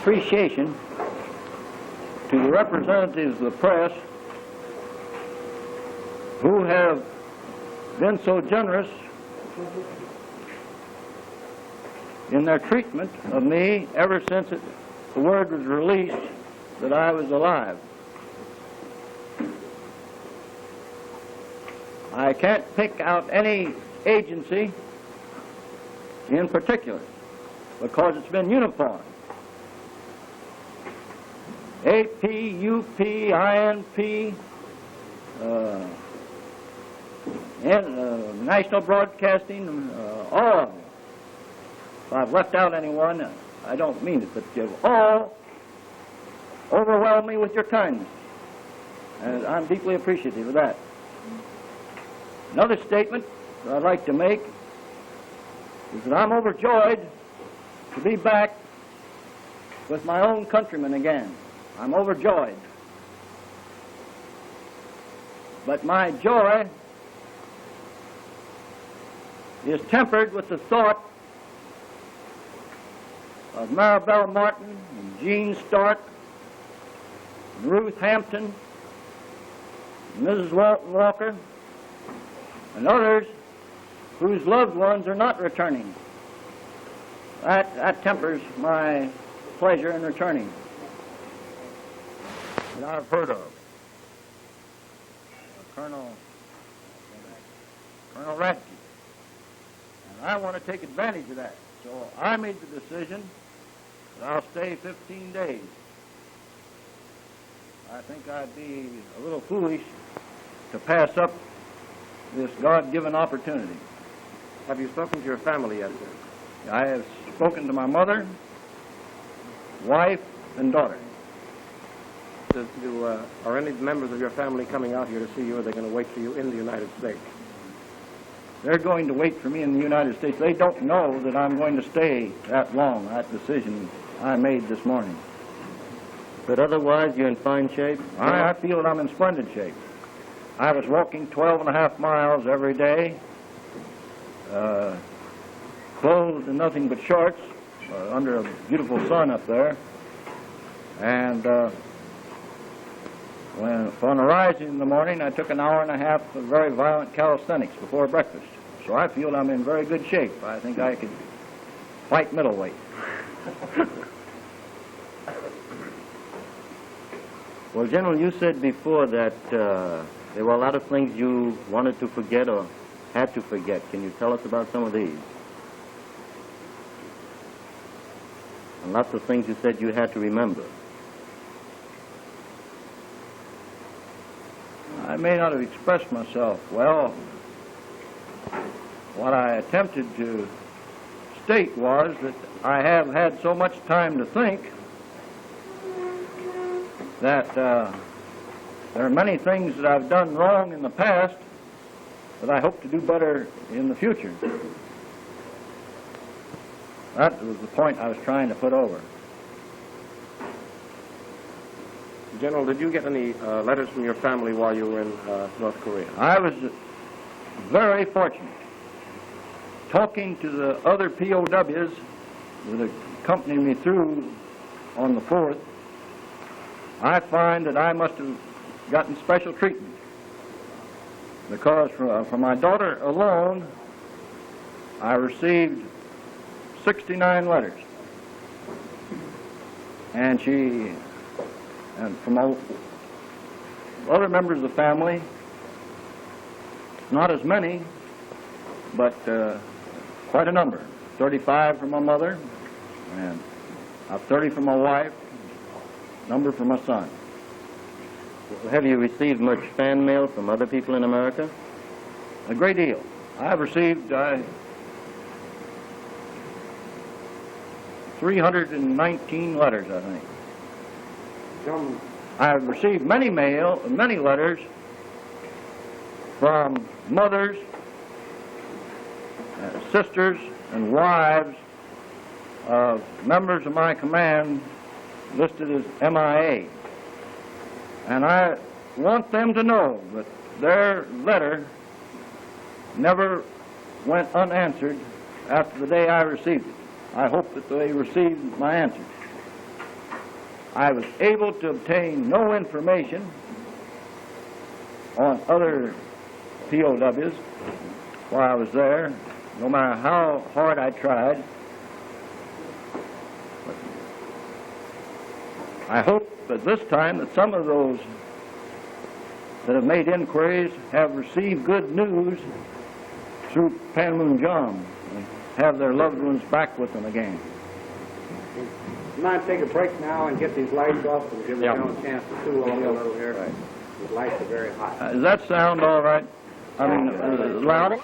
appreciation to the representatives of the press who have been so generous in their treatment of me ever since the word was released that I was alive. I can't pick out any agency in particular because it's been uniform. AP, UP, INP, National Broadcasting, all of them. If I've left out anyone, I don't mean it, but you've all overwhelmed me with your kindness. And I'm deeply appreciative of that. Another statement that I'd like to make is that I'm overjoyed to be back with my own countrymen again. I'm overjoyed. But my joy is tempered with the thought of Maribel Martin and Jean Stark and Ruth Hampton and Mrs. Walton Walker and others whose loved ones are not returning. That tempers my pleasure in returning. That I've heard of. Colonel Radke. And I want to take advantage of that. So I made the decision that I'll stay 15 days. I think I'd be a little foolish to pass up this God-given opportunity. Have you spoken to your family yet, sir? I have spoken to my mother, wife, and daughter. Are any members of your family coming out here to see you, or are they going to wait for you in the United States? They're going to wait for me in the United States. They don't know that I'm going to stay that long, that decision I made this morning. But otherwise, you're in fine shape? I feel that I'm in splendid shape. I was walking 12.5 miles every day, clothed in nothing but shorts, under a beautiful sun up there. And upon arising in the morning, I took an hour and a half of very violent calisthenics before breakfast. So I feel I'm in very good shape. I think I could fight middleweight. Well, General, you said before that there were a lot of things you wanted to forget or had to forget. Can you tell us about some of these? And lots of things you said you had to remember. I may not have expressed myself well. What I attempted to state was that I have had so much time to think that there are many things that I've done wrong in the past that I hope to do better in the future. That was the point I was trying to put over. General, did you get any letters from your family while you were in North Korea? I was very fortunate. Talking to the other POWs that accompanied me through on the 4th, I find that I must have gotten special treatment because from my daughter alone, I received 69 letters. And from other members of the family, not as many, but quite a number. 35 from my mother, and 30 from my wife, number from my son. Have you received much fan mail from other people in America? A great deal. I've received 319 letters, I think. I've received many letters from mothers, sisters, and wives of members of my command listed as MIA. And I want them to know that their letter never went unanswered after the day I received it. I hope that they received my answer. I was able to obtain no information on other POWs while I was there, no matter how hard I tried. I hope at this time that some of those that have made inquiries have received good news through Panmunjom and have their loved ones back with them again. You mind take a break now and get these lights off and give the gentleman a chance to cool off a little here? Right. These lights are very hot. Does that sound all right? I mean, loud?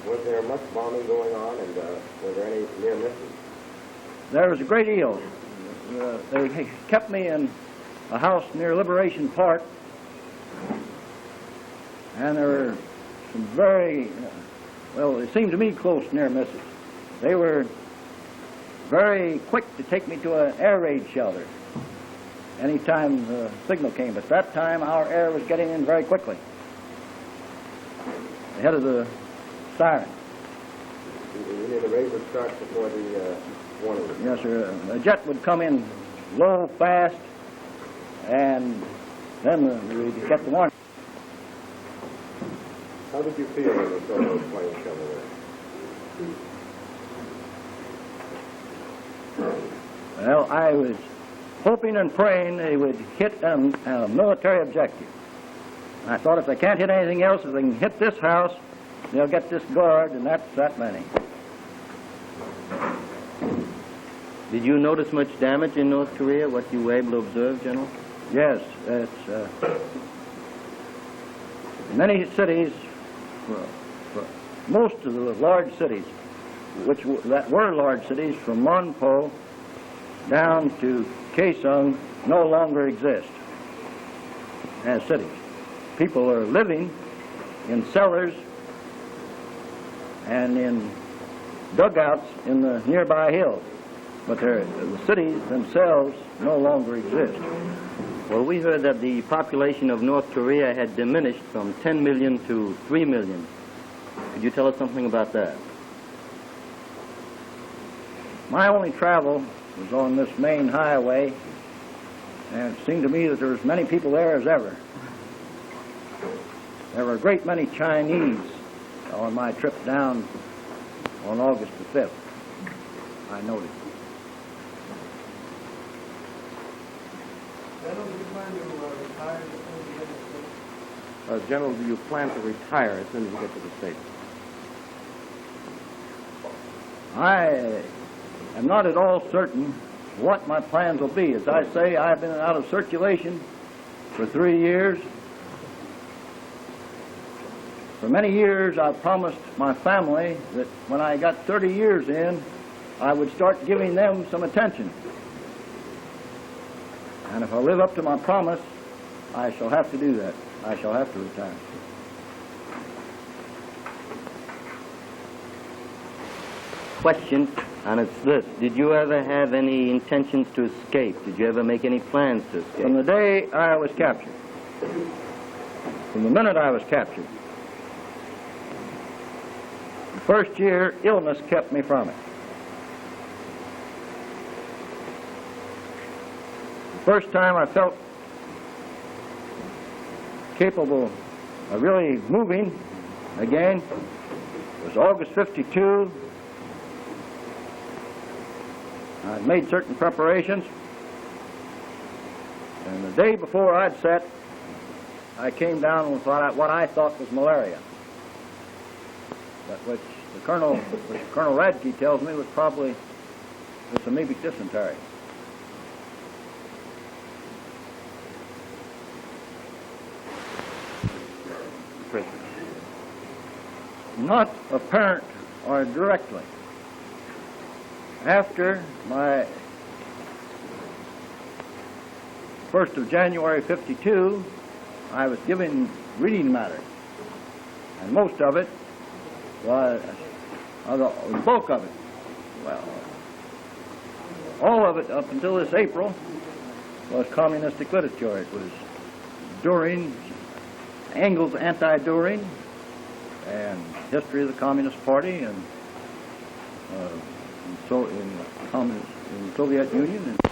Was there much bombing going on, and were there any near misses? There was a great deal. They kept me in a house near Liberation Park, and there were some very, well, it seemed to me close near misses. They were very quick to take me to an air raid shelter anytime the signal came. But that time our air was getting in very quickly, ahead of the siren. You mean the raid would start before the warning? Yes, sir. A jet would come in low, fast, and then we'd get the warning. How did you feel when you saw those planes coming in? Well, I was hoping and praying they would hit a military objective. I thought if they can't hit anything else, if they can hit this house, they'll get this guard, and that's that many. Did you notice much damage in North Korea, what you were able to observe, General? Yes, it's many cities, most of the large cities, that were large cities, from Monpo down to Kaesong, no longer exist as cities. People are living in cellars and in dugouts in the nearby hills, but the cities themselves no longer exist. Well, we heard that the population of North Korea had diminished from 10 million to 3 million. Could you tell us something about that? My only travel was on this main highway, and it seemed to me that there were as many people there as ever. There were a great many Chinese on my trip down on August the 5th, I noticed. General, do you plan to retire as soon as you get to the States? I am not at all certain what my plans will be. As I say, I've been out of circulation for 3 years. For many years, I promised my family that when I got 30 years in, I would start giving them some attention. And if I live up to my promise, I shall have to do that. I shall have to retire. Question, and it's this. Did you ever have any intentions to escape? Did you ever make any plans to escape? From the day I was captured, from the minute I was captured, the first year, illness kept me from it. The first time I felt capable of really moving again was August 52. I'd made certain preparations, and the day before I'd set, I came down with what I thought was malaria, but which Colonel Radke tells me was probably this amoebic dysentery. Not apparent or directly. After my 1st of January 52, I was given reading matter, and most of it was, the bulk of it, well, all of it up until this April was communistic literature. It was Düring, Engels' anti-Düring, and history of the Communist Party, and in Soviet Union. And